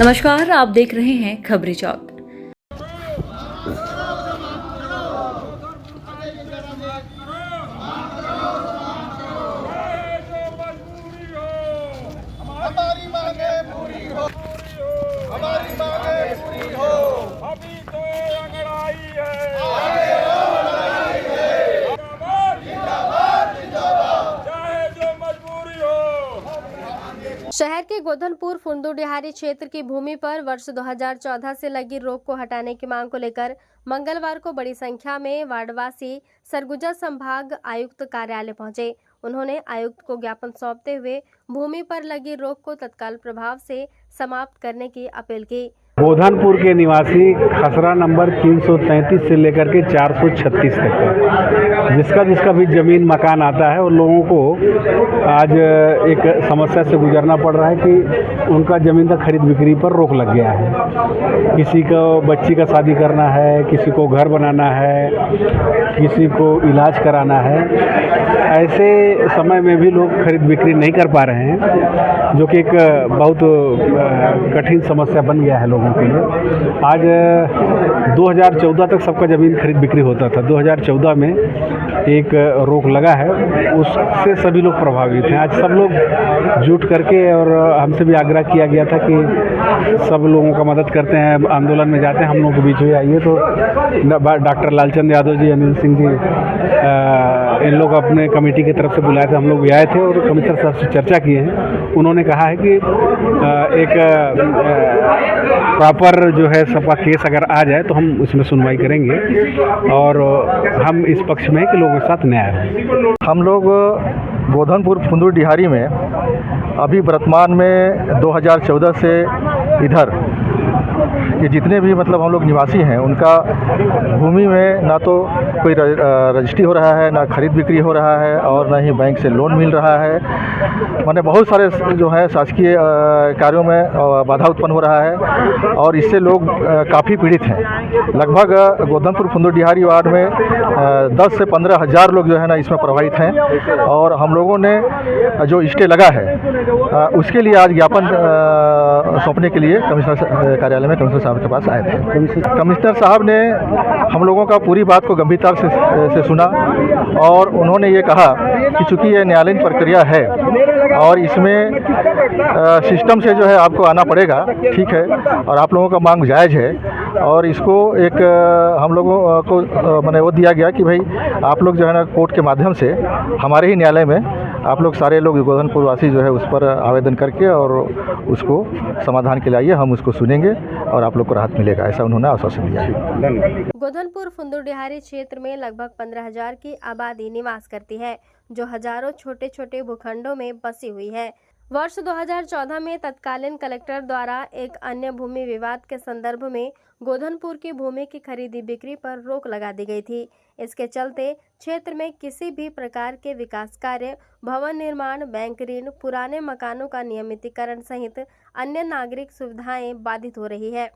नमस्कार, आप देख रहे हैं खबरी चौक। हमारी मांगे पूरी हो, हमारी मांगे पूरी हो। अभी तो अंगड़ाई है, आगे और लड़ाई है। जिंदाबाद जिंदाबाद, चाहे जो मजबूरी हो। शहर के गोधनपुर फुंदुडिहारी क्षेत्र की भूमि पर वर्ष 2014 से लगी रोक को हटाने की मांग को लेकर मंगलवार को बड़ी संख्या में वार्डवासी सरगुजा संभाग आयुक्त कार्यालय पहुंचे। उन्होंने आयुक्त को ज्ञापन सौंपते हुए भूमि पर लगी रोक को तत्काल प्रभाव से समाप्त करने की अपील की। गोधनपुर के निवासी खसरा नंबर 333 से लेकर के 436 तक का जिसका भी ज़मीन मकान आता है उन लोगों को आज एक समस्या से गुजरना पड़ रहा है कि उनका ज़मीन का खरीद बिक्री पर रोक लग गया है। किसी को बच्ची का शादी करना है, किसी को घर बनाना है, किसी को इलाज कराना है। ऐसे समय में भी लोग खरीद बिक्री नहीं कर पा रहे हैं, जो कि एक बहुत कठिन समस्या बन गया है लोगों के लिए। आज 2014 तक सबका ज़मीन खरीद बिक्री होता था। 2014 में एक रोक लगा है, उससे सभी लोग प्रभावित हैं। आज सब लोग जुट करके और हमसे भी आग्रह किया गया था कि सब लोगों का मदद करते हैं, आंदोलन में जाते हैं, हम लोग के बीच में आइए। तो डॉक्टर लालचंद यादव जी, अनिल सिंह जी, इन लोग अपने कमेटी की तरफ से बुलाए थे, हम लोग भी आए थे और कमिश्नर साहब से चर्चा किए हैं। उन्होंने कहा है कि एक प्रॉपर जो है सबका केस अगर आ जाए तो हम उसमें सुनवाई करेंगे और हम इस पक्ष में कि लोगों के साथ न्याय हो। हम लोग गोधनपुर फुंदुडिहारी में अभी वर्तमान में 2014 से इधर ये जितने भी मतलब हम लोग निवासी हैं उनका भूमि में ना तो कोई रजिस्ट्री हो रहा है, ना खरीद बिक्री हो रहा है और ना ही बैंक से लोन मिल रहा है। माने बहुत सारे जो है शासकीय कार्यों में बाधा उत्पन्न हो रहा है और इससे लोग काफ़ी पीड़ित हैं। लगभग गोधनपुर फुंदुडिहारी वार्ड में 10 से 15 हज़ार लोग जो है ना इसमें प्रभावित हैं और हम लोगों ने जो स्टे लगा है उसके लिए आज ज्ञापन सौंपने के लिए कमिश्नर कार्यालय में कमिश्नर साहब के पास आए थे। कमिश्नर साहब ने हम लोगों का पूरी बात को गंभीरता से सुना और उन्होंने ये कहा कि चूँकि ये न्यायालयीन प्रक्रिया है और इसमें सिस्टम से जो है आपको आना पड़ेगा, ठीक है, और आप लोगों का मांग जायज़ है और इसको एक हम लोगों को मैंने वो दिया गया कि भाई आप लोग जो है ना कोर्ट के माध्यम से हमारे ही न्यायालय में आप लोग सारे लोग गोधनपुर वासी जो है उस पर आवेदन करके और उसको समाधान के लिए आइए, हम उसको सुनेंगे और आप लोग को राहत मिलेगा, ऐसा उन्होंने आश्वासन दिया है। गोधनपुर फुंदुडिहारी क्षेत्र में लगभग 15,000 की आबादी निवास करती है, जो हजारों छोटे छोटे भूखंडों में बसी हुई है। वर्ष 2014 में तत्कालीन कलेक्टर द्वारा एक अन्य भूमि विवाद के संदर्भ में गोधनपुर की भूमि की खरीदी बिक्री पर रोक लगा दी गई थी। इसके चलते क्षेत्र में किसी भी प्रकार के विकास कार्य, भवन निर्माण, बैंक ऋण, पुराने मकानों का नियमितीकरण सहित अन्य नागरिक सुविधाएं बाधित हो रही है।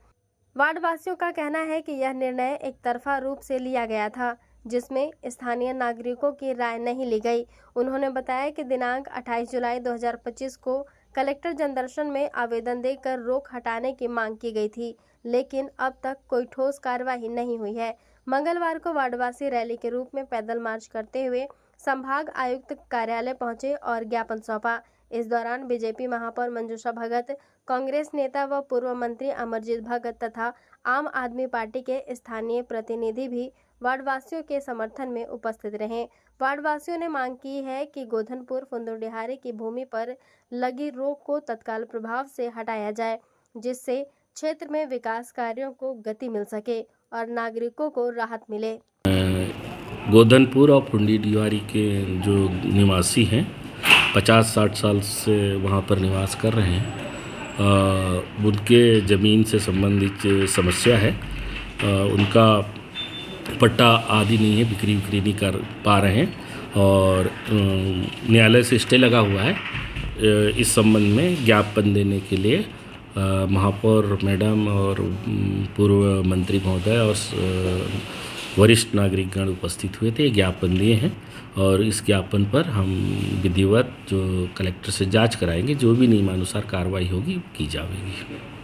वार्डवासियों का कहना है कि यह निर्णय एक तरफा रूप से लिया गया था, जिसमें स्थानीय नागरिकों की राय नहीं ली गई। उन्होंने बताया कि दिनांक 28 जुलाई 2025 को कलेक्टर जनदर्शन में आवेदन देकर रोक हटाने की मांग की गई थी, लेकिन अब तक कोई ठोस कार्रवाई नहीं हुई है। मंगलवार को वार्डवासी रैली के रूप में पैदल मार्च करते हुए संभाग आयुक्त कार्यालय पहुंचे और ज्ञापन सौंपा। इस दौरान बीजेपी महापौर मंजूषा भगत, कांग्रेस नेता व पूर्व मंत्री अमरजीत भगत तथा आम आदमी पार्टी के स्थानीय प्रतिनिधि भी वार्डवासियों के समर्थन में उपस्थित रहे। वार्डवासियों ने मांग की है कि गोधनपुर फुंदुडिहारी की भूमि पर लगी रोक को तत्काल प्रभाव से हटाया जाए, जिससे क्षेत्र में विकास कार्यों को गति मिल सके और नागरिकों को राहत मिले। गोधनपुर और फुंदुडिहारी के जो निवासी हैं 50-60 साल से वहाँ पर निवास कर रहे हैं, उनके ज़मीन से संबंधित समस्या है। उनका पट्टा आदि नहीं है, बिक्री नहीं कर पा रहे हैं और न्यायालय से स्टे लगा हुआ है। इस संबंध में ज्ञापन देने के लिए महापौर मैडम और पूर्व मंत्री महोदय और वरिष्ठ नागरिकगण उपस्थित हुए थे, ज्ञापन दिए हैं और इस ज्ञापन पर हम विधिवत जो कलेक्टर से जांच कराएंगे, जो भी नियमानुसार कार्रवाई होगी की जाएगी।